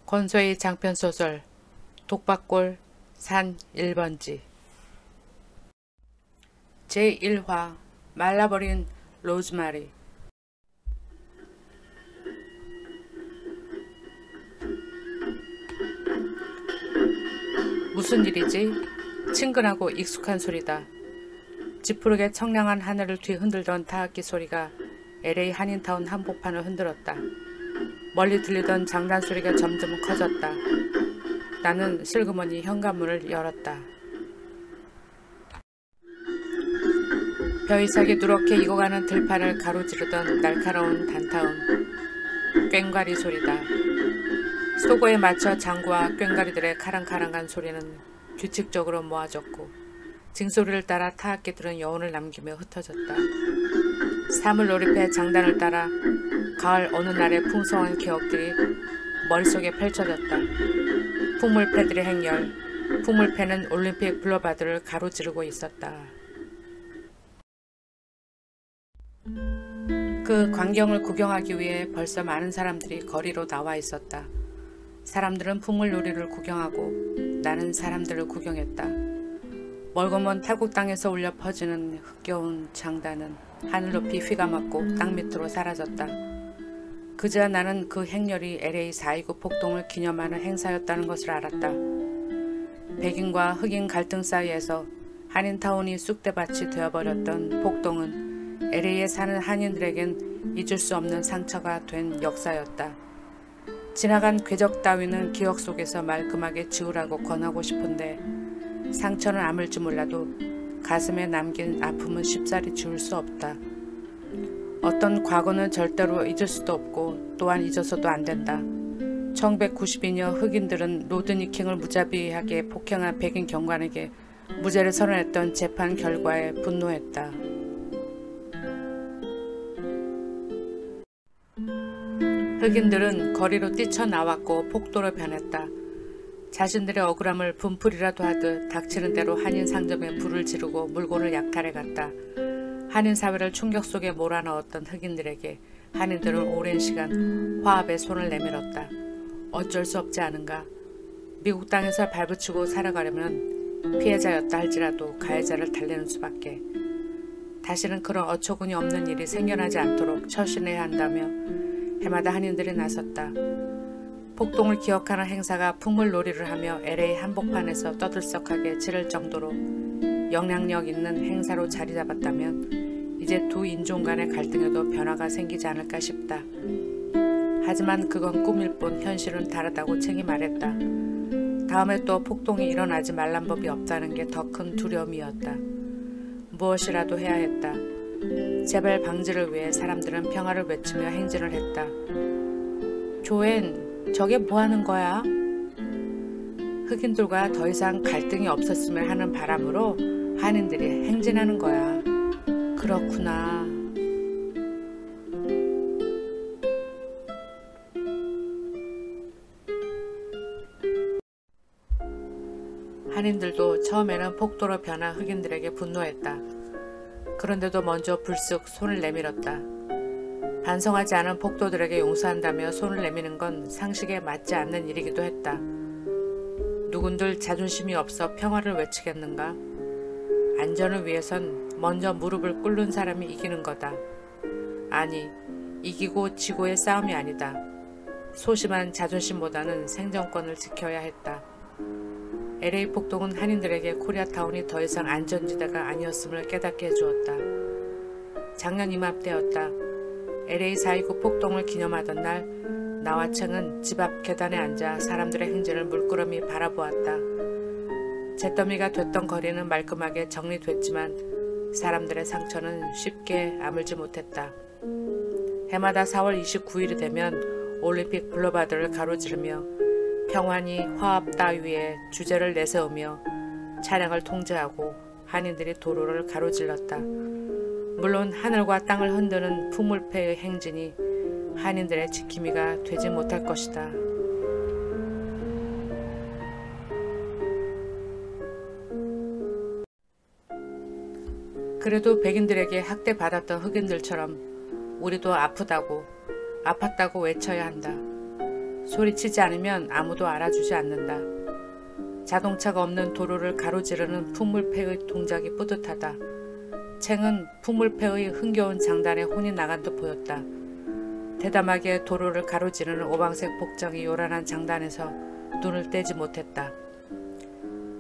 권소의 장편소설 독박골 산 1번지 제1화 말라버린 로즈마리. 무슨 일이지? 친근하고 익숙한 소리다. 지푸르게 청량한 하늘을 뒤흔들던 타악기 소리가 LA 한인타운 한복판을 흔들었다. 멀리 들리던 장단 소리가 점점 커졌다. 나는 슬그머니 현관문을 열었다. 벼이삭이 누렇게 익어가는 들판을 가로지르던 날카로운 단타음, 꽹과리 소리다. 소고에 맞춰 장구와 꽹과리들의 카랑카랑한 소리는 규칙적으로 모아졌고 징소리를 따라 타악기들은 여운을 남기며 흩어졌다. 사물 놀이패 장단을 따라 가을 어느 날의 풍성한 기억들이 머릿속에 펼쳐졌다. 풍물패들의 행렬, 풍물패는 올림픽 블루바드를 가로지르고 있었다. 그 광경을 구경하기 위해 벌써 많은 사람들이 거리로 나와 있었다. 사람들은 풍물놀이를 구경하고 나는 사람들을 구경했다. 멀고 먼 탈곡 땅에서 울려 퍼지는 흥겨운 장단은 하늘 높이 휘감았고 땅 밑으로 사라졌다. 그제야 나는 그 행렬이 LA 4.29 폭동을 기념하는 행사였다는 것을 알았다. 백인과 흑인 갈등 사이에서 한인타운이 쑥대밭이 되어버렸던 폭동은 LA에 사는 한인들에겐 잊을 수 없는 상처가 된 역사였다. 지나간 궤적 따위는 기억 속에서 말끔하게 지우라고 권하고 싶은데 상처는 아물지 몰라도 가슴에 남긴 아픔은 쉽사리 지울 수 없다. 어떤 과거는 절대로 잊을 수도 없고 또한 잊어서도 안 된다. 1992년 흑인들은 로드니 킹을 무자비하게 폭행한 백인 경관에게 무죄를 선언했던 재판 결과에 분노했다. 흑인들은 거리로 뛰쳐나왔고 폭도로 변했다. 자신들의 억울함을 분풀이라도 하듯 닥치는 대로 한인 상점에 불을 지르고 물건을 약탈해갔다. 한인 사회를 충격 속에 몰아넣었던 흑인들에게 한인들은 오랜 시간 화합에 손을 내밀었다. 어쩔 수 없지 않은가? 미국 땅에서 발붙이고 살아가려면 피해자였다 할지라도 가해자를 달래는 수밖에. 다시는 그런 어처구니 없는 일이 생겨나지 않도록 처신해야 한다며 해마다 한인들이 나섰다. 폭동을 기억하는 행사가 풍물놀이를 하며 LA 한복판에서 떠들썩하게 치를 정도로 영향력 있는 행사로 자리 잡았다면 이제 두 인종 간의 갈등에도 변화가 생기지 않을까 싶다. 하지만 그건 꿈일 뿐 현실은 다르다고 책이 말했다. 다음에 또 폭동이 일어나지 말란 법이 없다는 게 더 큰 두려움이었다. 무엇이라도 해야 했다. 재발 방지를 위해 사람들은 평화를 외치며 행진을 했다. 조엔, 저게 뭐 하는 거야? 흑인들과 더 이상 갈등이 없었으면 하는 바람으로 한인들이 행진하는 거야. 그렇구나. 한인들도 처음에는 폭도로 변한 흑인들에게 분노했다. 그런데도 먼저 불쑥 손을 내밀었다. 반성하지 않은 폭도들에게 용서한다며 손을 내미는 건 상식에 맞지 않는 일이기도 했다. 누군들 자존심이 없어 평화를 외치겠는가? 안전을 위해선 먼저 무릎을 꿇는 사람이 이기는 거다. 아니, 이기고 지고의 싸움이 아니다. 소심한 자존심보다는 생존권을 지켜야 했다. LA 폭동은 한인들에게 코리아타운이 더 이상 안전지대가 아니었음을 깨닫게 해주었다. 작년 이맘때였다. LA 4.29 폭동을 기념하던 날 나와 챙은 집 앞 계단에 앉아 사람들의 행진을 물끄러미 바라보았다. 잿더미가 됐던 거리는 말끔하게 정리됐지만 사람들의 상처는 쉽게 아물지 못했다. 해마다 4월 29일이 되면 올림픽 블루바드를 가로지르며 평화니 화합 따위에 주제를 내세우며 차량을 통제하고 한인들이 도로를 가로질렀다. 물론 하늘과 땅을 흔드는 풍물패의 행진이 한인들의 지킴이가 되지 못할 것이다. 그래도 백인들에게 학대받았던 흑인들처럼 우리도 아프다고, 아팠다고 외쳐야 한다. 소리치지 않으면 아무도 알아주지 않는다. 자동차가 없는 도로를 가로지르는 풍물패의 동작이 뿌듯하다. 챙은 풍물패의 흥겨운 장단에 혼이 나간 듯 보였다. 대담하게 도로를 가로지르는 오방색 복장이 요란한 장단에서 눈을 떼지 못했다.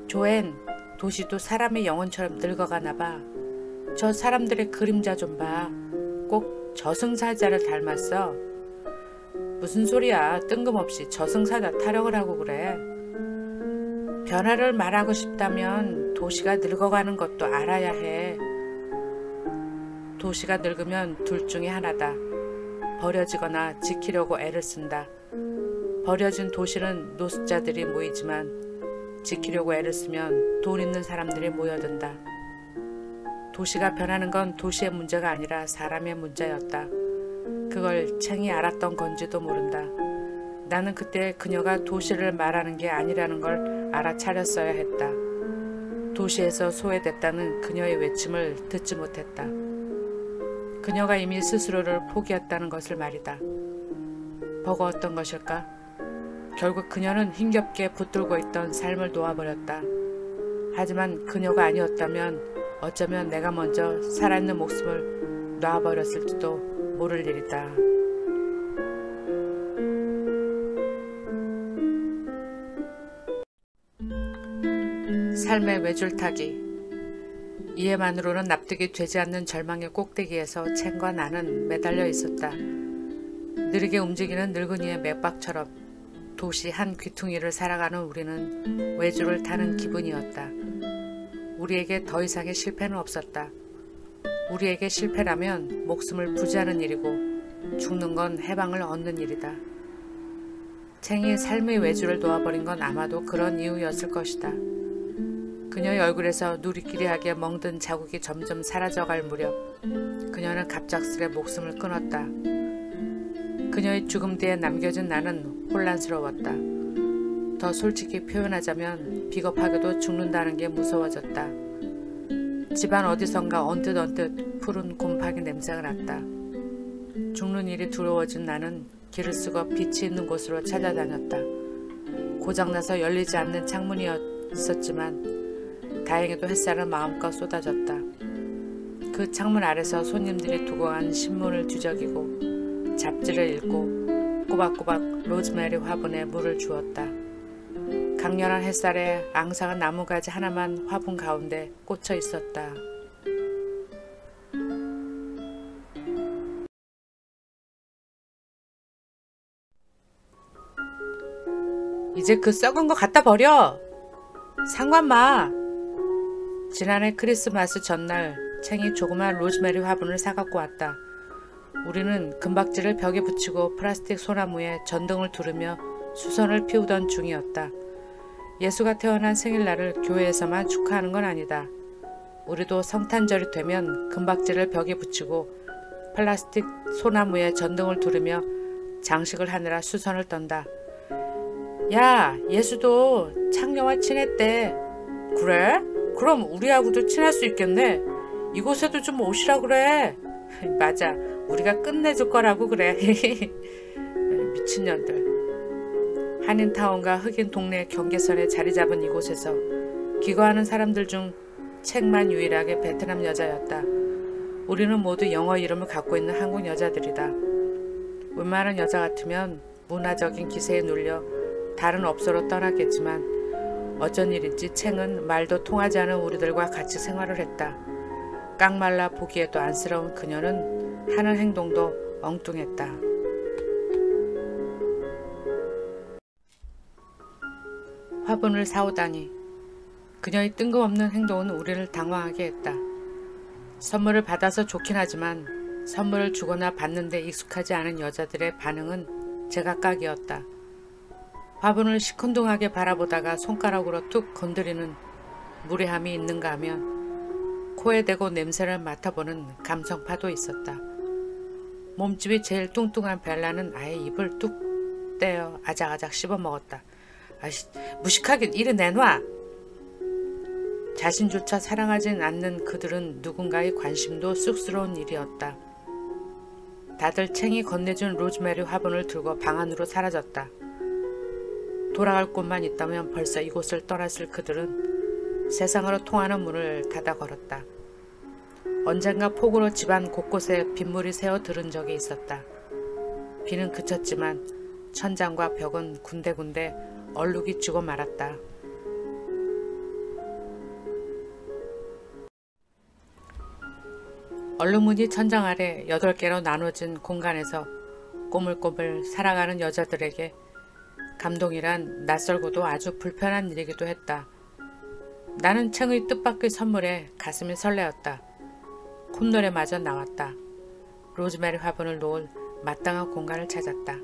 조엔, 도시도 사람의 영혼처럼 늙어가나 봐. 저 사람들의 그림자 좀 봐. 꼭 저승사자를 닮았어. 무슨 소리야. 뜬금없이 저승사자 타령을 하고 그래. 변화를 말하고 싶다면 도시가 늙어가는 것도 알아야 해. 도시가 늙으면 둘 중에 하나다. 버려지거나 지키려고 애를 쓴다. 버려진 도시는 노숙자들이 모이지만 지키려고 애를 쓰면 돈 있는 사람들이 모여든다. 도시가 변하는 건 도시의 문제가 아니라 사람의 문제였다. 그걸 챙이 알았던 건지도 모른다. 나는 그때 그녀가 도시를 말하는 게 아니라는 걸 알아차렸어야 했다. 도시에서 소외됐다는 그녀의 외침을 듣지 못했다. 그녀가 이미 스스로를 포기했다는 것을 말이다. 버거웠던 것일까? 결국 그녀는 힘겹게 붙들고 있던 삶을 놓아버렸다. 하지만 그녀가 아니었다면 어쩌면 내가 먼저 살아있는 목숨을 놔버렸을지도 모를 일이다. 삶의 외줄타기. 이해만으로는 납득이 되지 않는 절망의 꼭대기에서 챙과 나는 매달려 있었다. 느리게 움직이는 늙은이의 맥박처럼 도시 한 귀퉁이를 살아가는 우리는 외줄을 타는 기분이었다. 우리에게 더 이상의 실패는 없었다. 우리에게 실패라면 목숨을 부지하는 일이고 죽는 건 해방을 얻는 일이다. 챙이 삶의 외줄을 놓아버린 건 아마도 그런 이유였을 것이다. 그녀의 얼굴에서 누리끼리하게 멍든 자국이 점점 사라져갈 무렵 그녀는 갑작스레 목숨을 끊었다. 그녀의 죽음 뒤에 남겨진 나는 혼란스러웠다. 더 솔직히 표현하자면 비겁하게도 죽는다는 게 무서워졌다. 집안 어디선가 언뜻 푸른 곰팡이 냄새가 났다. 죽는 일이 두려워진 나는 길을 쓰고 빛이 있는 곳으로 찾아다녔다. 고장나서 열리지 않는 창문이었지만 다행히도 햇살은 마음껏 쏟아졌다. 그 창문 아래서 손님들이 두고 간 신문을 뒤적이고 잡지를 읽고 꼬박꼬박 로즈메리 화분에 물을 주었다. 강렬한 햇살에 앙상한 나무가지 하나만 화분 가운데 꽂혀 있었다. 이제 그 썩은 거 갖다 버려! 상관 마! 지난해 크리스마스 전날 챙이 조그만 로즈메리 화분을 사갖고 왔다. 우리는 금박지를 벽에 붙이고 플라스틱 소나무에 전등을 두르며 수선을 피우던 중이었다. 예수가 태어난 생일날을 교회에서만 축하하는 건 아니다. 우리도 성탄절이 되면 금박지를 벽에 붙이고 플라스틱 소나무에 전등을 두르며 장식을 하느라 수선을 떤다. 야, 예수도 창녀와 친했대. 그래? 그럼 우리하고도 친할 수 있겠네. 이곳에도 좀 오시라 그래. 맞아, 우리가 끝내줄 거라고 그래. 미친년들. 한인타운과 흑인 동네 경계선에 자리 잡은 이곳에서 기거하는 사람들 중 책만 유일하게 베트남 여자였다. 우리는 모두 영어 이름을 갖고 있는 한국 여자들이다. 웬만한 여자 같으면 문화적인 기세에 눌려 다른 업소로 떠났겠지만 어쩐 일인지 챙은 말도 통하지 않은 우리들과 같이 생활을 했다. 깡말라 보기에도 안쓰러운 그녀는 하는 행동도 엉뚱했다. 화분을 사오다니. 그녀의 뜬금없는 행동은 우리를 당황하게 했다. 선물을 받아서 좋긴 하지만 선물을 주거나 받는데 익숙하지 않은 여자들의 반응은 제각각이었다. 화분을 시큰둥하게 바라보다가 손가락으로 툭 건드리는 무례함이 있는가 하면 코에 대고 냄새를 맡아보는 감성파도 있었다. 몸집이 제일 뚱뚱한 벨라는 아예 입을 뚝 떼어 아작아작 씹어먹었다. 아이씨, 무식하게 이리 내놔! 자신조차 사랑하진 않는 그들은 누군가의 관심도 쑥스러운 일이었다. 다들 챙이 건네준 로즈메리 화분을 들고 방 안으로 사라졌다. 돌아갈 곳만 있다면 벌써 이곳을 떠났을 그들은 세상으로 통하는 문을 닫아 걸었다. 언젠가 폭우로 집안 곳곳에 빗물이 새어 들은 적이 있었다. 비는 그쳤지만 천장과 벽은 군데군데 얼룩이 지고 말았다. 얼룩무늬 천장 아래 8개로 나눠진 공간에서 꼬물꼬물 살아가는 여자들에게 감동이란 낯설고도 아주 불편한 일이기도 했다. 나는 챙의 뜻밖의 선물에 가슴이 설레었다. 콧노래마저 나왔다. 로즈메리 화분을 놓을 마땅한 공간을 찾았다.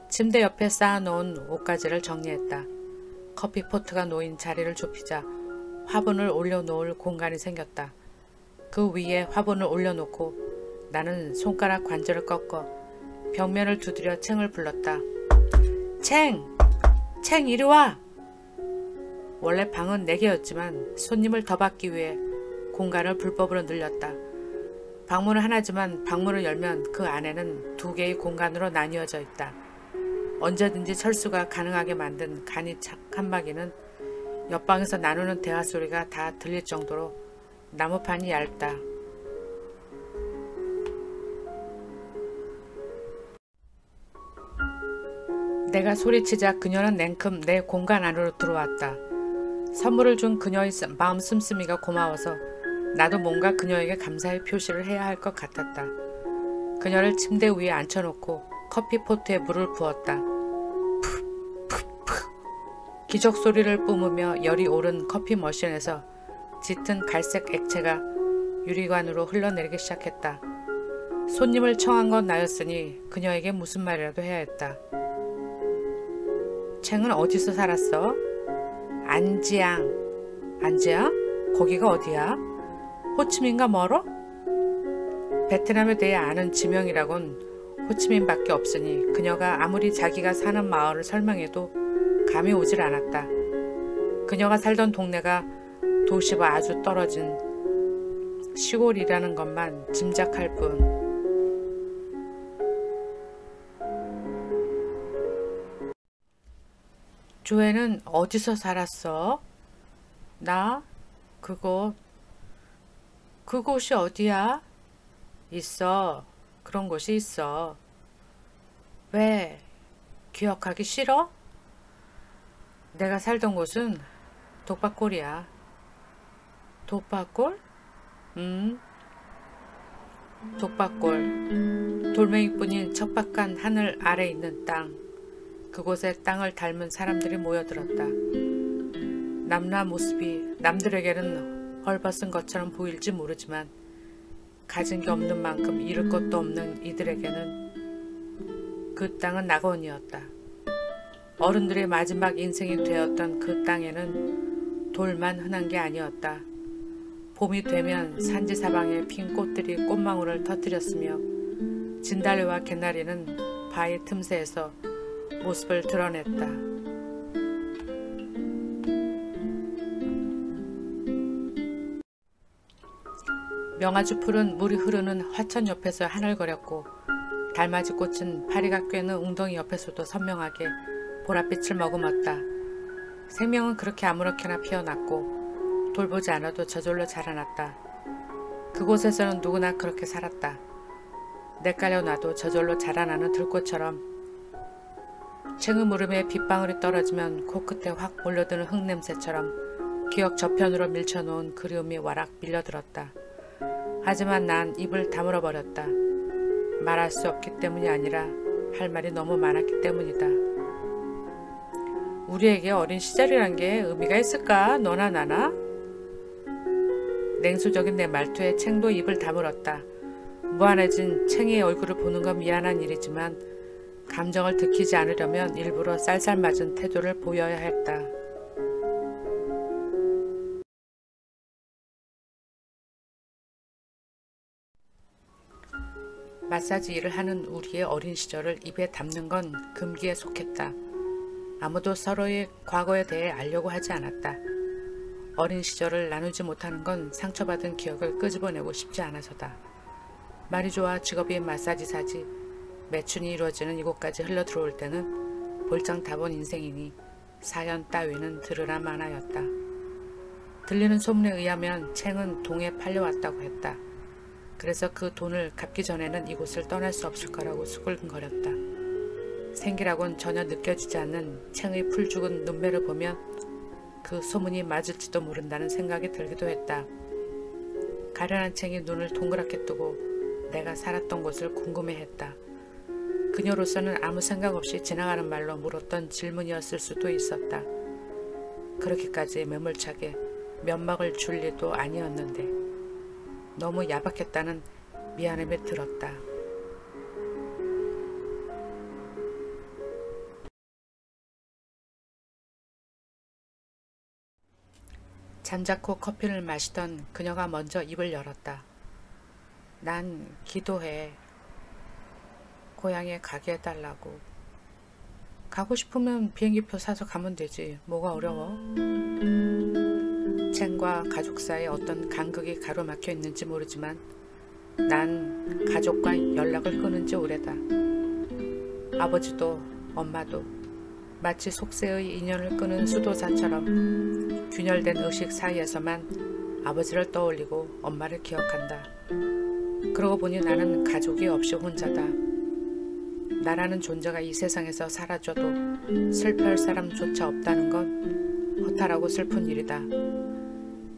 침대 옆에 쌓아놓은 옷가지를 정리했다. 커피포트가 놓인 자리를 좁히자 화분을 올려놓을 공간이 생겼다. 그 위에 화분을 올려놓고 나는 손가락 관절을 꺾어 벽면을 두드려 챙을 불렀다. 챙! 챙 이리 와! 원래 방은 4개였지만 손님을 더 받기 위해 공간을 불법으로 늘렸다. 방문은 하나지만 방문을 열면 그 안에는 2개의 공간으로 나뉘어져 있다. 언제든지 철수가 가능하게 만든 간이 착 칸막이는 옆방에서 나누는 대화 소리가 다 들릴 정도로 나무판이 얇다. 내가 소리치자 그녀는 냉큼 내 공간 안으로 들어왔다. 선물을 준 그녀의 마음 씀씀이가 고마워서 나도 뭔가 그녀에게 감사의 표시를 해야 할 것 같았다. 그녀를 침대 위에 앉혀놓고 커피포트에 물을 부었다. 푸푸푸 기적 소리를 뿜으며 열이 오른 커피 머신에서 짙은 갈색 액체가 유리관으로 흘러내리기 시작했다. 손님을 청한 건 나였으니 그녀에게 무슨 말이라도 해야 했다. 챙은 어디서 살았어? 안지양. 안지양? 거기가 어디야? 호치민과 멀어? 베트남에 대해 아는 지명이라곤 호치민밖에 없으니 그녀가 아무리 자기가 사는 마을을 설명해도 감이 오질 않았다. 그녀가 살던 동네가 도시와 아주 떨어진 시골이라는 것만 짐작할 뿐. 조애는 어디서 살았어? 나? 그곳이 어디야? 있어. 그런 곳이 있어. 왜? 기억하기 싫어? 내가 살던 곳은 독박골이야. 독박골? 독박골. 돌멩이뿐인 척박한 하늘 아래 있는 땅. 그곳에 땅을 닮은 사람들이 모여들었다. 남라 모습이 남들에게는 헐벗은 것처럼 보일지 모르지만 가진 게 없는 만큼 잃을 것도 없는 이들에게는 그 땅은 낙원이었다. 어른들의 마지막 인생이 되었던 그 땅에는 돌만 흔한 게 아니었다. 봄이 되면 산지 사방에 핀 꽃들이 꽃망울을 터뜨렸으며 진달래와 개나리는 바위 틈새에서 모습을 드러냈다. 명아주 풀은 물이 흐르는 화천 옆에서 하늘거렸고 달맞이 꽃은 파리가 꿰는 웅덩이 옆에서도 선명하게 보랏빛을 머금었다. 생명은 그렇게 아무렇게나 피어났고 돌보지 않아도 저절로 자라났다. 그곳에서는 누구나 그렇게 살았다. 내깔려 놔도 저절로 자라나는 들꽃처럼. 챙의 물음에 빗방울이 떨어지면 코끝에 확 몰려드는 흙냄새처럼 기억 저편으로 밀쳐놓은 그리움이 와락 밀려들었다. 하지만 난 입을 다물어버렸다. 말할 수 없기 때문이 아니라 할 말이 너무 많았기 때문이다. 우리에게 어린 시절이란 게 의미가 있을까? 너나 나나? 냉소적인 내 말투에 챙도 입을 다물었다. 무한해진 챙의 얼굴을 보는 건 미안한 일이지만 감정을 들키지 않으려면 일부러 쌀쌀맞은 태도를 보여야 했다. 마사지 일을 하는 우리의 어린 시절을 입에 담는 건 금기에 속했다. 아무도 서로의 과거에 대해 알려고 하지 않았다. 어린 시절을 나누지 못하는 건 상처받은 기억을 끄집어내고 싶지 않아서다. 말이 좋아 직업이 마사지사지 매춘이 이루어지는 이곳까지 흘러들어올 때는 볼장 다본 인생이니 사연 따위는 들으라 마나였다. 들리는 소문에 의하면 챙은 동에 팔려왔다고 했다. 그래서 그 돈을 갚기 전에는 이곳을 떠날 수 없을 거라고 수근거렸다. 생기라곤 전혀 느껴지지 않는 챙의 풀죽은 눈매를 보면 그 소문이 맞을지도 모른다는 생각이 들기도 했다. 가련한 챙이 눈을 동그랗게 뜨고 내가 살았던 곳을 궁금해했다. 그녀로서는 아무 생각 없이 지나가는 말로 물었던 질문이었을 수도 있었다. 그렇게까지 매몰차게 면막을 줄 리도 아니었는데 너무 야박했다는 미안함이 들었다. 잠자코 커피를 마시던 그녀가 먼저 입을 열었다. 난 기도해. 고향에 가게 해달라고. 가고 싶으면 비행기표 사서 가면 되지. 뭐가 어려워? 챙과 가족 사이에 어떤 간극이 가로막혀 있는지 모르지만 난 가족과 연락을 끊은 지 오래다. 아버지도 엄마도 마치 속세의 인연을 끊은 수도사처럼 균열된 의식 사이에서만 아버지를 떠올리고 엄마를 기억한다. 그러고 보니 나는 가족이 없이 혼자다. 나라는 존재가 이 세상에서 사라져도 슬퍼할 사람조차 없다는 건 허탈하고 슬픈 일이다.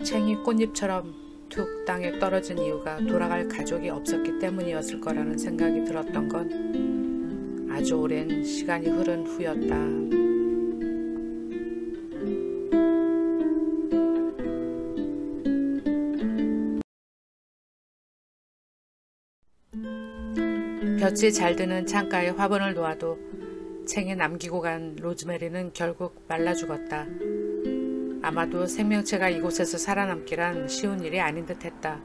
챙이 꽃잎처럼 툭 땅에 떨어진 이유가 돌아갈 가족이 없었기 때문이었을 거라는 생각이 들었던 건 아주 오랜 시간이 흐른 후였다. 볕이 잘 드는 창가에 화분을 놓아도 챙에 남기고 간 로즈메리는 결국 말라 죽었다. 아마도 생명체가 이곳에서 살아남기란 쉬운 일이 아닌 듯 했다.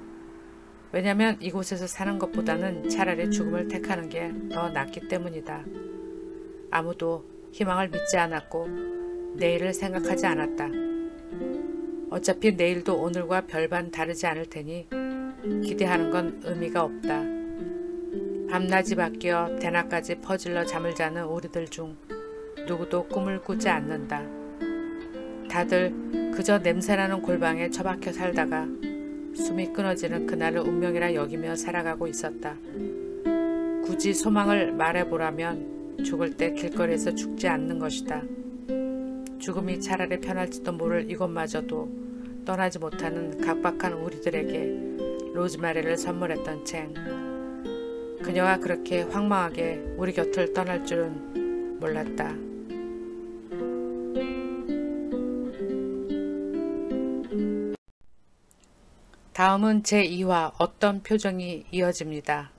왜냐면 이곳에서 사는 것보다는 차라리 죽음을 택하는 게 더 낫기 때문이다. 아무도 희망을 믿지 않았고 내일을 생각하지 않았다. 어차피 내일도 오늘과 별반 다르지 않을 테니 기대하는 건 의미가 없다. 밤낮이 바뀌어 대낮까지 퍼질러 잠을 자는 우리들 중 누구도 꿈을 꾸지 않는다. 다들 그저 냄새나는 골방에 처박혀 살다가 숨이 끊어지는 그날을 운명이라 여기며 살아가고 있었다. 굳이 소망을 말해보라면 죽을 때 길거리에서 죽지 않는 것이다. 죽음이 차라리 편할지도 모를 이것마저도 떠나지 못하는 각박한 우리들에게 로즈마리를 선물했던 챙. 그녀가 그렇게 황망하게 우리 곁을 떠날 줄은 몰랐다. 다음은 제2화 어떤 표정이 이어집니다.